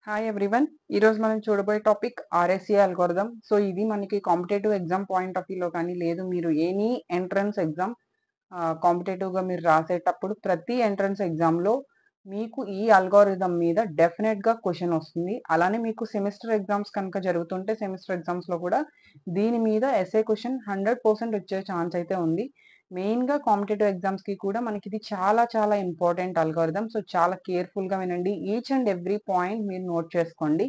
Hi everyone. ఈరోజు మనం చూడబోయే టాపిక్ ఆర్ఎస్ఏ అల్గోరిథం. సో ఇది మనకి కాంపిటేటివ్ ఎగ్జామ్ పాయింట్ ఆఫ్ వ్యూలో కానీ లేదు మీరు ఎనీ ఎంట్రన్స్ ఎగ్జామ్ కాంపిటేటివ్గా మీరు రాసేటప్పుడు ప్రతి ఎంట్రన్స్ ఎగ్జామ్లో మీకు ఈ అల్గోరిథం మీద డెఫినెట్గా క్వశ్చన్ వస్తుంది. అలానే మీకు సెమిస్టర్ ఎగ్జామ్స్ కనుక జరుగుతుంటే సెమిస్టర్ ఎగ్జామ్స్లో కూడా దీని మీద ఎస్ఏ క్వశ్చన్ 100% వచ్చే ఛాన్స్ అయితే ఉంది. మెయిన్గా కాంపిటేటివ్ ఎగ్జామ్స్కి కూడా మనకి ఇది చాలా చాలా ఇంపార్టెంట్ అల్గోరిథం. సో చాలా కేర్ఫుల్గా వినండి. ఈచ్ అండ్ ఎవ్రీ పాయింట్ మీరు నోట్ చేసుకోండి.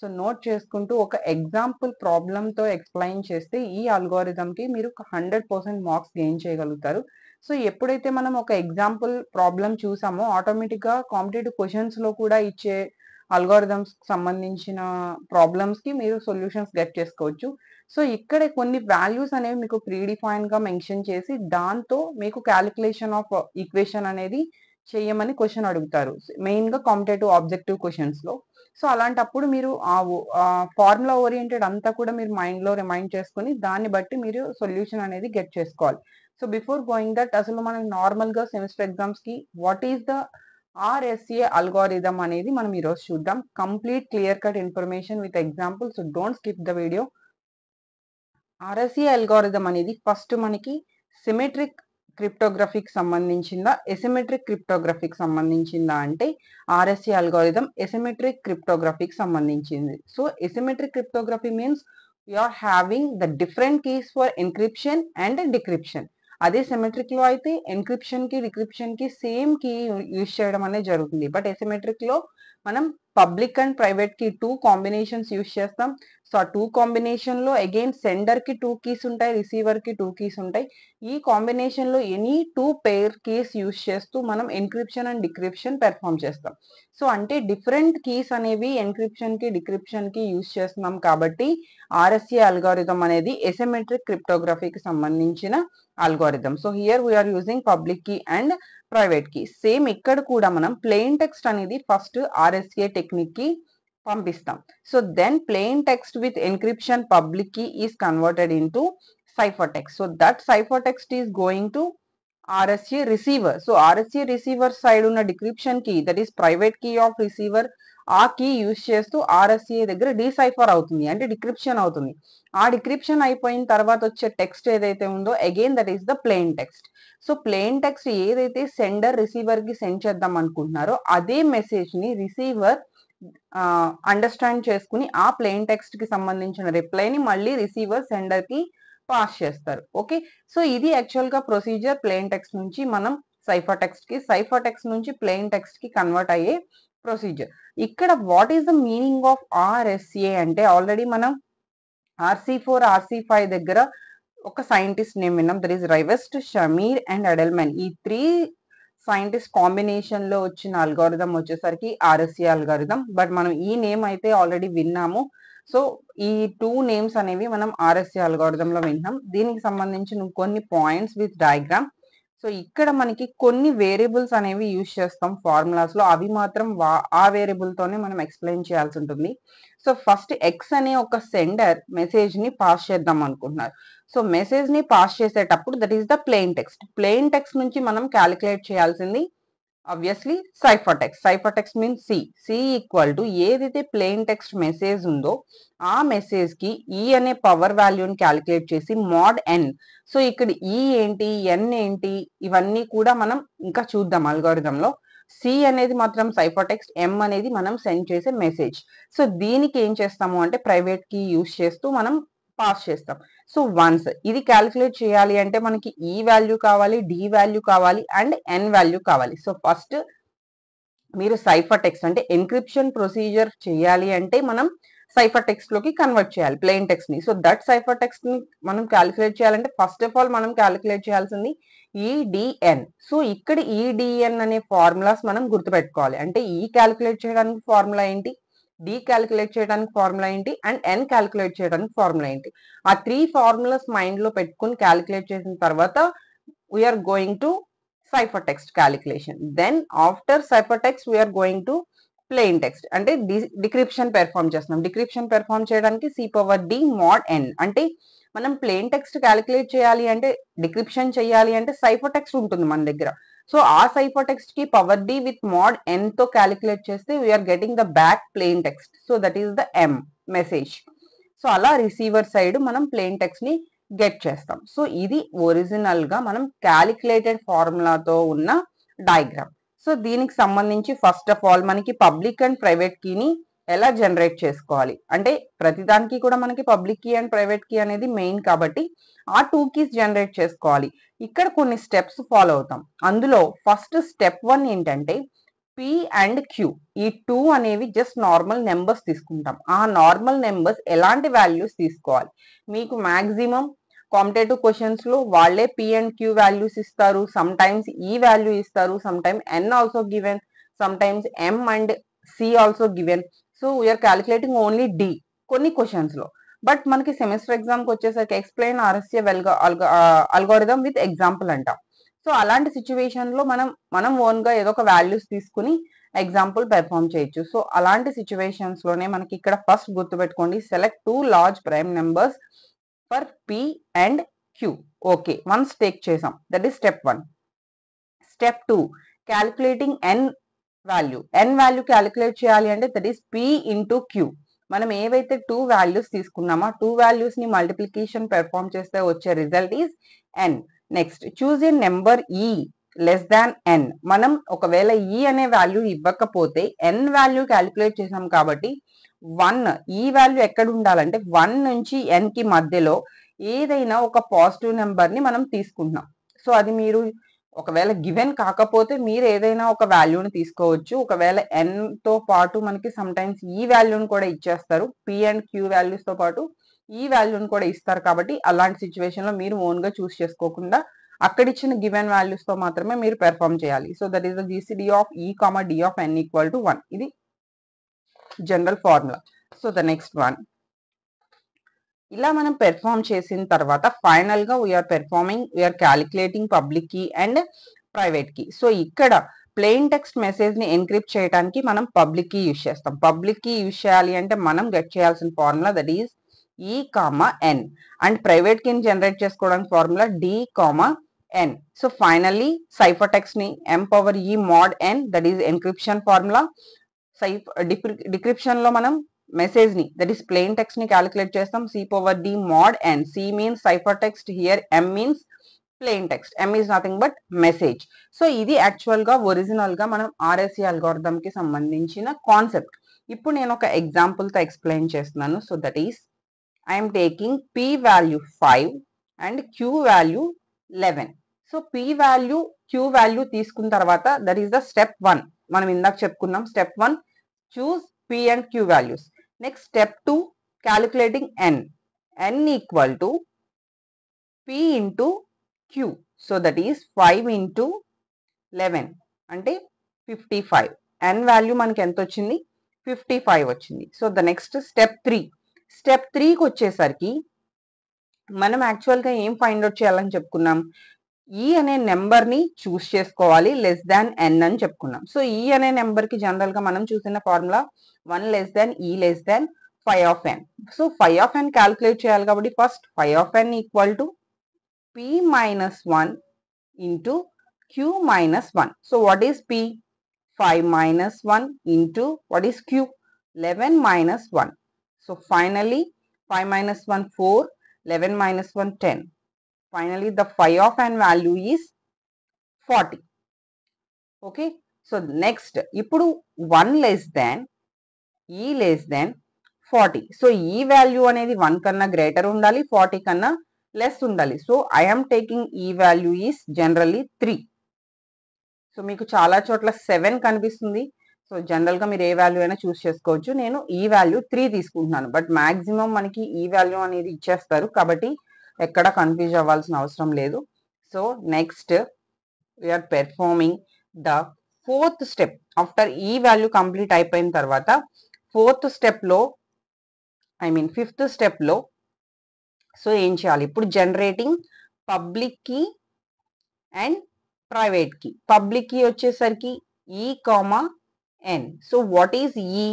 సో నోట్ చేసుకుంటూ ఒక ఎగ్జాంపుల్ ప్రాబ్లంతో ఎక్స్ప్లెయిన్ చేస్తే ఈ అల్గోరిథంకి మీరు 100% మార్క్స్ గెయిన్ చేయగలుగుతారు. సో ఎప్పుడైతే మనం ఒక ఎగ్జాంపుల్ ప్రాబ్లం చూసామో ఆటోమేటిక్గా కాంపిటేటివ్ క్వశ్చన్స్లో కూడా ఇచ్చే అల్గోరిథమ్స్ సంబంధించిన ప్రాబ్లమ్స్కి మీరు సొల్యూషన్స్ గెట్ చేసుకోవచ్చు. సో ఇక్కడ కొన్ని వాల్యూస్ అనేవి మీకు ప్రీడిఫైన్ గా మెన్షన్ చేసి దాంతో మీకు క్యాలిక్యులేషన్ ఆఫ్ ఈక్వేషన్ అనేది చేయమని క్వశ్చన్ అడుగుతారు మెయిన్ గా కాంపిటేటివ్ ఆబ్జెక్టివ్ క్వశ్చన్స్ లో. సో అలాంటప్పుడు మీరు ఆ ఫార్ములా ఓరియంటెడ్ అంతా కూడా మీరు మైండ్ లో రిమైండ్ చేసుకుని దాన్ని బట్టి మీరు సొల్యూషన్ అనేది గెట్ చేసుకోవాలి. సో బిఫోర్ గోయింగ్ దట్ అసలు మనం నార్మల్ గా సెమిస్టర్ ఎగ్జామ్స్ కి what is the RSA algorithm అనేది మనం ఈరోజు చూద్దాం. Complete clear cut information with example. So don't skip the video. RSA algorithm అనేది ఫస్ట్ మనకి సిమెట్రిక్ క్రిప్టోగ్రఫీకి సంబంధించిందా ఎసిమెట్రిక్ క్రిప్టోగ్రఫీకి సంబంధించిందా అంటే ఆర్ఎస్ఏ అల్గోరిథం ఎసిమెట్రిక్ క్రిప్టోగ్రఫీకి సంబంధించింది. So asymmetric cryptography means are having the different keys for encryption and decryption. అదే సిమెట్రిక్ లో అయితే ఎన్క్రిప్షన్ కి డిక్రిప్షన్ కి సేమ్ కీ యూజ్ చేయడం అనేది జరుగుతుంది. బట్ ఎసిమెట్రిక్ లో మనం పబ్లిక్ అండ్ ప్రైవేట్ కి 2 కాంబినేషన్స్ యూజ్ చేస్తాం. సో ఆ 2 కాంబినేషన్ లో అగైన్ సెండర్ కి 2 కీస్ ఉంటాయి, రిసీవర్ కి 2 కీస్ ఉంటాయి. ఈ కాంబినేషన్ లో ఎనీ 2 పేర్ కీస్ యూజ్ చేస్తూ మనం ఎన్క్రిప్షన్ అండ్ డిక్రిప్షన్ పెర్ఫామ్ చేస్తాం. సో అంటే డిఫరెంట్ కీస్ అనేవి ఎన్క్రిప్షన్ కి డిక్రిప్షన్ కి యూజ్ చేస్తున్నాం కాబట్టి ఆర్ఎస్ఏ అల్గోరిథం అనేది ఎసిమెట్రిక్ క్రిప్టోగ్రఫీకి సంబంధించిన algorithm. So here we are using public key and private key. Same ఇక్కడ కూడా మనం ప్లెయిన్ టెక్స్ట్ అనేది ఫస్ట్ ఆర్ఎస్ఏ టెక్నిక్ కి పంపిస్తాం. So then plain text with encryption public key is converted into ciphertext. So that ciphertext is going to RSA receiver. So RSA receiver side ఉన్న decryption key, that is private key of receiver, ఆ key use చేస్తూ RSA దగ్గర డీసైఫర్ అవుతుంది అంటే decryption అవుతుంది. ఆ decryption అయిపోయిన తర్వాత వచ్చే టెక్స్ట్ ఏదైతే ఉందో again that is the plain text. So plain text ఏదైతే సెండర్ రిసీవర్ కి సెండ్ చేద్దాం అనుకుంటున్నారో అదే మెసేజ్ ని రిసీవర్ అండర్స్టాండ్ చేసుకుని ఆ ప్లెయిన్ టెక్స్ట్ కి సంబంధించిన రిప్లైని మళ్ళీ రిసీవర్ సెండర్ కి పాస్ చేస్తారు. ఓకే, సో ఇది యాక్చువల్ గా ప్రొసీజర్. ప్లెయిన్ టెక్స్ట్ నుంచి మనం సైఫర్ టెక్స్ట్ కి, సైఫర్ టెక్స్ట్ నుంచి ప్లెయిన్ టెక్స్ట్ కి కన్వర్ట్ అయ్యే ప్రొసీజర్. ఇక్కడ what is the meaning of RSA అంటే ఆల్రెడీ మనం RC4 RC5 దగ్గర ఒక సైంటిస్ట్ నేమ్ విన్నాం, that is Rivest, Shameer and అడెల్మెన్. ఈ 3 సైంటిస్ట్ కాంబినేషన్ లో వచ్చిన అల్గోరిథం వచ్చేసరికి ఆర్ఎస్ఏ అల్గోరిథం. బట్ మనం ఈ నేమ్ అయితే ఆల్రెడీ విన్నాము. సో ఈ 2 నేమ్స్ అనేవి మనం ఆర్ఎస్ఏ అల్గోరిథం లో విన్నాం. దీనికి సంబంధించిన కొన్ని పాయింట్స్ విత్ డయాగ్రామ్. సో ఇక్కడ మనకి కొన్ని వేరియబుల్స్ అనేవి యూజ్ చేస్తాం ఫార్ములాస్ లో, అవి మాత్రం ఆ వేరియబుల్ తోనే మనం ఎక్స్ప్లెయిన్ చేయాల్సి ఉంటుంది. సో ఫస్ట్ ఎక్స్ అనే ఒక సెండర్ మెసేజ్ ని పాస్ చేద్దాం అనుకుంటున్నారు. సో మెసేజ్ ని పాస్ చేసేటప్పుడు that is the plain text. Plain text నుంచి మనం క్యాలిక్యులేట్ చేయాల్సింది obviously cipher text. Cipher text means C equal to ఏదైతే ప్లెయిన్ టెక్స్ట్ మెసేజ్ ఉందో ఆ మెసేజ్ కి ఈ అనే పవర్ వాల్యూని క్యాలిక్యులేట్ చేసి మోడ్ ఎన్. సో ఇక్కడ ఈ ఏంటి, ఎన్ ఏంటి, ఇవన్నీ కూడా మనం ఇంకా చూద్దాం అల్గోరిథంలో. సి అనేది మాత్రం సైఫర్ టెక్స్ట్, ఎం అనేది మనం సెండ్ చేసే మెసేజ్. సో దీనికి ఏం చేస్తాము అంటే ప్రైవేట్ కీ యూజ్ చేస్తూ మనం పాస్ చేస్తాం. సో వన్స్ ఇది క్యాలిక్యులేట్ చేయాలి అంటే మనకి ఈ వాల్యూ కావాలి, డి వాల్యూ కావాలి అండ్ ఎన్ వాల్యూ కావాలి. సో ఫస్ట్ మీరు సైఫర్ టెక్స్ట్ అంటే ఎన్క్రిప్షన్ ప్రొసీజర్ చేయాలి అంటే మనం సైఫర్ టెక్స్ట్ లోకి కన్వర్ట్ చేయాలి ప్లెయిన్ టెక్స్ట్ ని. సో దట్ సైఫర్ టెక్స్ట్ ని మనం క్యాలిక్యులేట్ చేయాలంటే ఫస్ట్ ఆఫ్ ఆల్ మనం క్యాలిక్యులేట్ చేయాల్సింది ఈడిఎన్. సో ఇక్కడ ఈడిఎన్ అనే ఫార్ములాస్ మనం గుర్తుపెట్టుకోవాలి. అంటే ఈ క్యాలిక్యులేట్ చేయడానికి ఫార్ములా ఏంటి, డి క్యాలిక్యులేట్ చేయడానికి ఫార్ములా ఏంటి అండ్ ఎన్ క్యాలిక్యులేట్ చేయడానికి ఫార్ములా ఏంటి. ఆ 3 ఫార్ములాస్ మైండ్ లో పెట్టుకుని క్యాలిక్యులేట్ చేసిన తర్వాత we are going to ciphertext calculation. Then after ciphertext we are going to plain text అంటే డిక్రిప్షన్ పెర్ఫామ్ చేస్తున్నాం. డిక్రిప్షన్ పెర్ఫామ్ చేయడానికి సి పవర్ డి మోడ్ ఎన్. అంటే మనం ప్లెయిన్ టెక్స్ట్ క్యాలిక్యులేట్ చేయాలి అంటే డిక్రిప్షన్ చేయాలి అంటే సైఫర్ టెక్స్ట్ ఉంటుంది మన దగ్గర. సో ఆ సైఫర్ టెక్స్ట్ కి power D with mod N తో క్యాలిక్యులేట్ చేస్తే we are getting the back plain text. So that is the M message. So అలా రిసీవర్ సైడ్ మనం ప్లెయిన్ టెక్స్ట్ ని గెట్ చేస్తాం. సో ఇది ఒరిజినల్ గా మనం క్యాలిక్యులేటెడ్ ఫార్ములాతో ఉన్న డయాగ్రామ్. సో దీనికి సంబంధించి ఫస్ట్ ఆఫ్ ఆల్ మనకి పబ్లిక్ అండ్ ప్రైవేట్ కీని ఎలా జనరేట్ చేసుకోవాలి అంటే ప్రతిదానికి కూడా మనకి public key and private key అనేది మెయిన్ కాబట్టి ఆ 2 కీస్ జనరేట్ చేసుకోవాలి. ఇక్కడ కొన్ని స్టెప్స్ ఫాలో అవుతాం. అందులో ఫస్ట్ స్టెప్ 1 ఏంటంటే పి అండ్ క్యూ, ఈ 2 అనేవి జస్ట్ నార్మల్ నెంబర్స్ తీసుకుంటాం. ఆ నార్మల్ నెంబర్స్ ఎలాంటి వాల్యూస్ తీసుకోవాలి, మీకు మాక్సిమం కాంపిటేటివ్ క్వశ్చన్స్ లో వాళ్ళే పి అండ్ క్యూ వాల్యూస్ ఇస్తారు. సమ్ టైమ్స్ ఈ వాల్యూ ఇస్తారు, some time N also given, some times M and C also given. So we are calculating only D కొన్ని questions లో. But మనకి semester exam కి వచ్చేసరికి explain RSA algorithm with example అంటాం. So అలాంటి situation లో మనం ఓన్ గా ఏదో ఒక వాల్యూస్ తీసుకుని ఎగ్జాంపుల్ పెర్ఫామ్ చేయొచ్చు. సో అలాంటి సిచ్యువేషన్స్ లోనే మనకి ఇక్కడ ఫస్ట్ గుర్తుపెట్టుకోండి, select 2 large prime numbers for P and Q. Okay, once take చేసాం, that is step 1. Step 2 calculating N value. N value calculate చేయాలి అంటే that is P into Q. మనం ఏవైతే 2 వాల్యూస్ తీసుకున్నామో 2 వాల్యూస్ ని మల్టిప్లికేషన్ పెర్ఫామ్ చేస్తే వచ్చే result is N. Next choose a number e less than N. మనం ఒకవేళ ఈ అనే వాల్యూ ఇవ్వకపోతే ఎన్ వాల్యూ క్యాలిక్యులేట్ చేసాం కాబట్టి 1, ఈ వాల్యూ ఎక్కడ ఉండాలంటే 1 నుంచి ఎన్ కి మధ్యలో ఏదైనా ఒక పాజిటివ్ నెంబర్ ని మనం తీసుకుంటున్నాం. సో అది మీరు ఒకవేళ గివెన్ కాకపోతే మీరు ఏదైనా ఒక వాల్యూని తీసుకోవచ్చు. ఒకవేళ ఎన్ తో పాటు మనకి సమ్ టైమ్స్ ఈ వాల్యూని కూడా ఇచ్చేస్తారు, పి అండ్ క్యూ వాల్యూస్ తో పాటు ఈ వాల్యూని కూడా ఇస్తారు. కాబట్టి అలాంటి సిచ్యువేషన్ లో మీరు ఓన్ గా చూస్ చేసుకోకుండా అక్కడ ఇచ్చిన గివెన్ వాల్యూస్ తో మాత్రమే మీరు పెర్ఫామ్ చేయాలి. So that is the GCD of E comma D of N equal to 1. ఇది general formula. So the next one, ఇలా మనం పెర్ఫామ్ చేసిన తర్వాత ఫైనల్ గా we are calculating public key and private key. So ఇక్కడ ప్లెయిన్ టెక్స్ట్ మెసేజ్ ని encrypt చేయడానికి మనం పబ్లిక్ కీ యూజ్ చేస్తాం. పబ్లిక్ కీ యూజ్ చేయాలి అంటే మనం గెట్ చేయాల్సిన formula that is E comma N, and private కీని జనరేట్ చేసుకోవడానికి formula D comma N. So finally cipher text ని M power e mod N, that is encryption formula. Decryption లో మనం message ని దట్ ఈస్ ప్లెయిన్ టెక్స్ట్ ని calculate చేస్తాం, C power D mod N. C means cipher text, here M means plain text. M is nothing but message. So ఇది actual గా original గా మనం RSA algorithm కి సంబంధించిన కాన్సెప్ట్. ఇప్పుడు నేను ఒక ఎగ్జాంపుల్ తో ఎక్స్ప్లెయిన్ చేస్తున్నాను. So that is I'm taking P value 5 and Q value 11. So P value Q value తీసుకున్న తర్వాత దట్ ఈస్ ద స్టెప్ 1. మనం ఇందాక చెప్పుకున్నాం step 1 choose P and Q values. Next step 2 calculating N. N equal to P into Q. So that is 5 into 11 అంటే 55. ఎన్ value మనకి ఎంత వచ్చింది, 55 వచ్చింది. So the next step 3. Step 3కి వచ్చేసరికి మనం యాక్చువల్గా ఏం ఫైండ్ అవుట్ చేయాలని చెప్పుకున్నాం, ఈ అనే నెంబర్ ని చూస్ చేసుకోవాలి లెస్ దాన్ ఎన్ అని చెప్పుకున్నాం. సో ఈ అనే నెంబర్ కి జనరల్ గా మనం చూసిన formula 1 less than e less than 5 of N. So 5 of N calculate చేయాలి కాబట్టి first 5 of N equal to P minus 1 into Q minus 1. So what is P, 5 minus 1 into what is q, 11 minus 1. So finally 5 minus 1 4, 11 minus 1 10. Finally the phi of n value is 40. Okay, so next ఇప్పుడు 1 less than e less than 40. So ఈ value అనేది 1 కన్నా greater ఉండాలి, 40 కన్నా less ఉండాలి. So I am taking ఈ value is generally 3. So మీకు చాలా చోట్ల 7 కనిపిస్తుంది. సో జనరల్ గా మీరు ఏ వాల్యూ అయినా చూస్ చేసుకోవచ్చు. నేను ఈ వాల్యూ 3 తీసుకుంటున్నాను, బట్ మాక్సిమం మనకి ఈ వాల్యూ అనేది ఇచ్చేస్తారు కాబట్టి ఎక్కడ కన్ఫ్యూజ్ అవ్వాల్సిన అవసరం లేదు. So next we are performing the 4th step. After e value complete అయిపోయిన తర్వాత 4th స్టెప్ లో ఫిఫ్త్ స్టెప్ లో సో ఏం చేయాలి, ఇప్పుడు generating public key and private key. Public key వచ్చేసరికి E comma N. So what is E,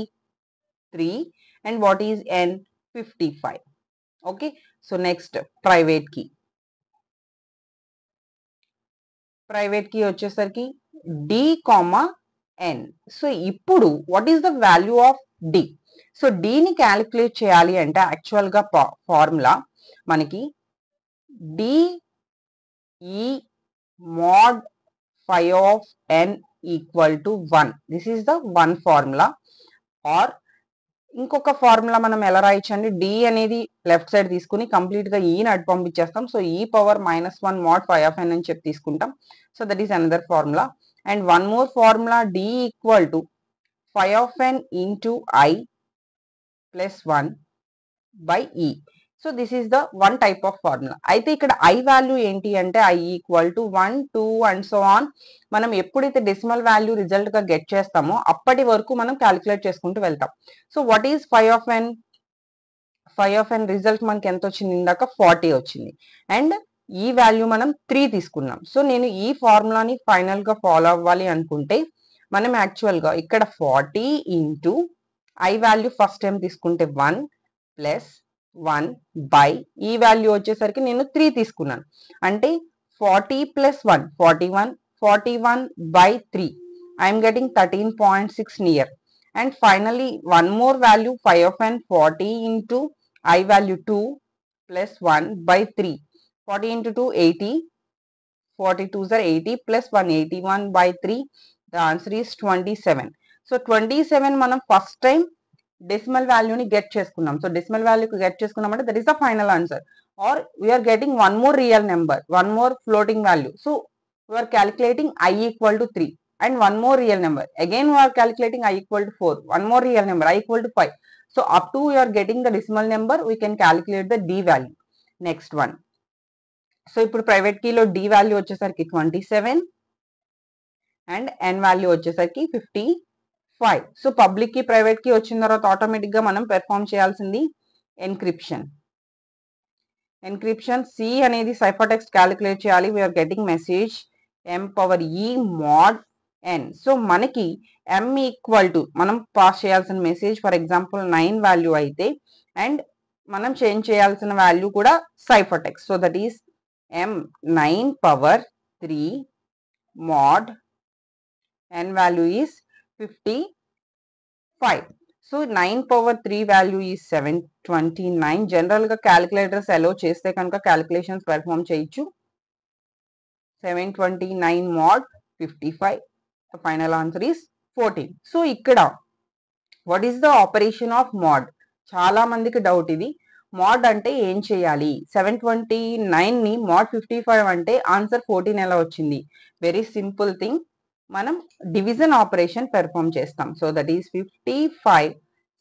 3, and what is N, 55. Okay, so next private key. Private key వచ్చేసరికి D comma N. So ఇప్పుడు what is the value of D? So డిని calculate చేయాలి అంటే యాక్చువల్గా formula మనకి D ఈ mod phi of n equal to 1. This is the one formula. Or ఇంకొక formula మనం ఎలా రాయొచ్చండి, డి అనేది లెఫ్ట్ సైడ్ తీసుకుని కంప్లీట్ గా ఈని అటు పంపించేస్తాం. So E power -1 mod phi of n అని చెప్పి తీసుకుంటాం. So that is another formula. And one more formula D equal to phi of n into I plus 1 by E. So this is the one type of formula. అయితే ఇక్కడ I value ఏంటి అంటే I equal to 1, 2 and so on. మనం ఎప్పుడైతే decimal value result గా get చేస్తామో అప్పటి వరకు మనం క్యాలిక్యులేట్ చేసుకుంటూ వెళ్తాం. So what is phi of n? phi of n result మనకి ఎంత వచ్చింది, ఇందాక 40 వచ్చింది. అండ్ ఈ వాల్యూ మనం 3 తీసుకున్నాం. సో నేను ఈ ఫార్ములాని ఫైనల్ గా ఫాలో అవ్వాలి అనుకుంటే మనం యాక్చువల్ గా ఇక్కడ 40 into I value first time తీసుకుంటే 1 ప్లస్ 1 బై ఈ వాల్యూ వచ్చేసరికి నేను 3 తీసుకున్నాను. అంటే 40 plus 1 41, 41 by 3 I'm getting 13.6 near. And finally one more value phi of n 40 into I value 2 plus 1 by 3 40 into 2 80, 42s are 80 plus 1 81 by 3. The answer is 27. So 27 మనం first time decimal వాల్యూని get చేసుకున్నాం. సో decimal వాల్యూకి get చేసుకున్నాం అంటే that is the final answer. Or we are getting one more real number, one more floating value. So we are calculating I equal to 3 and one more real number. Again we are calculating I equal to 4, one more real number I equal to 5. So up to we are getting the decimal number, we can calculate the D value. Next one. So ఇప్పుడు private కీలో D value వచ్చేసరికి 27 and N value వచ్చేసరికి 55. So public కి private కి వచ్చిన తర్వాత automatic గా మనం perform చేయాల్సింది ఎన్క్రిప్షన్. ఎన్క్రిప్షన్ C అనేది సైఫర్ టెక్స్ట్ క్యాలిక్యులేట్ చేయాలి. వీఆర్ గెటింగ్ మెసేజ్ m పవర్ e mod n. సో మనకి m ఈక్వల్ టు మనం పాస్ చేయాల్సిన మెసేజ్ ఫర్ ఎగ్జాంపుల్ 9 వాల్యూ అయితే అండ్ మనం చేంజ్ చేయాల్సిన వాల్యూ కూడా cipher text. So that is m 9 power 3 mod n value is 55. So 9 power 3 value is 729. General గా calculators అలో చేస్తే కనుక క్యాలిక్యులేషన్స్ పెర్ఫామ్ చేయొచ్చు. 729 mod 55. The final answer is 14. So ఇక్కడ what is the operation of mod? చాలా మందికి doubt ఇది. mod అంటే ఏం చేయాలి? 729 ని mod 55 అంటే ఆన్సర్ 14 ఎలా వచ్చింది? వెరీ సింపుల్ థింగ్, మనం డివిజన్ ఆపరేషన్ పెర్ఫామ్ చేస్తాం. So that is 55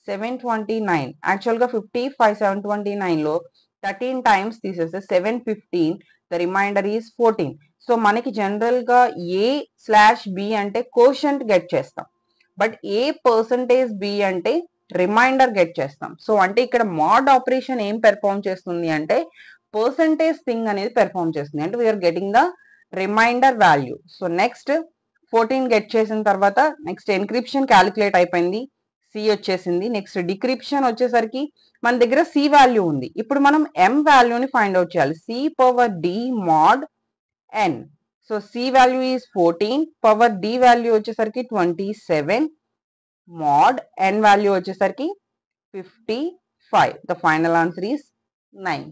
729. యాక్చువల్గా 55 729 లో 13 టైమ్స్ తీసేస్తే 715, ద రిమైండర్ ఈస్ 14. సో మనకి జనరల్ గా A/B అంటే కోషంట్ గెట్ చేస్తాం, బట్ A%B అంటే రిమైండర్ గెట్ చేస్తాం. సో అంటే ఇక్కడ mod ఆపరేషన్ ఏం పెర్ఫామ్ చేస్తుంది అంటే పర్సంటేజ్ థింగ్ అనేది పెర్ఫామ్ చేస్తుంది. అంటే we are getting the reminder value. So next 14 get చేసిన తర్వాత నెక్స్ట్ ఎన్క్రిప్షన్ క్యాలిక్యులేట్ అయిపోయింది, C వచ్చేసింది. నెక్స్ట్ డిక్రిప్షన్ వచ్చేసరికి మన దగ్గర C వాల్యూ ఉంది. ఇప్పుడు మనం M వాల్యూని ఫైండ్ అవుట్ చేయాలి. C power D mod n. So C value is 14, power D value వచ్చేసరికి 27, mod n వాల్యూ వచ్చేసరికి 55. The final answer is 9.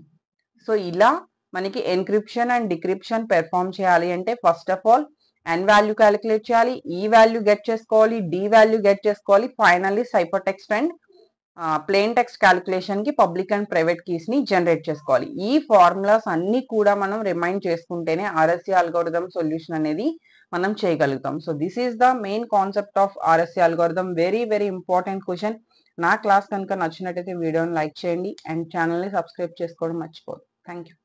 So ఇలా మనకి ఎన్క్రిప్షన్ అండ్ డిక్రిప్షన్ పెర్ఫామ్ చేయాలి అంటే first of all n value calculate చేయాలి, ఈ value get చేసుకోవాలి, D value get చేసుకోవాలి, finally cipher text and plain text calculation కి పబ్లిక్ అండ్ ప్రైవేట్ కీస్ ని జనరేట్ చేసుకోవాలి. ఈ ఫార్ములాస్ అన్ని కూడా మనం రిమైండ్ చేసుకుంటేనే RSA అల్గోరిథం సొల్యూషన్ అనేది మనం చేయగలుగుతాం. So this is the main concept of RSA algorithm. Very very important question. నా క్లాస్ కనుక నచ్చినట్టయితే వీడియోని లైక్ చేయండి అండ్ ఛానల్ని సబ్స్క్రైబ్ చేసుకోవడం మర్చిపోదు. Thank you.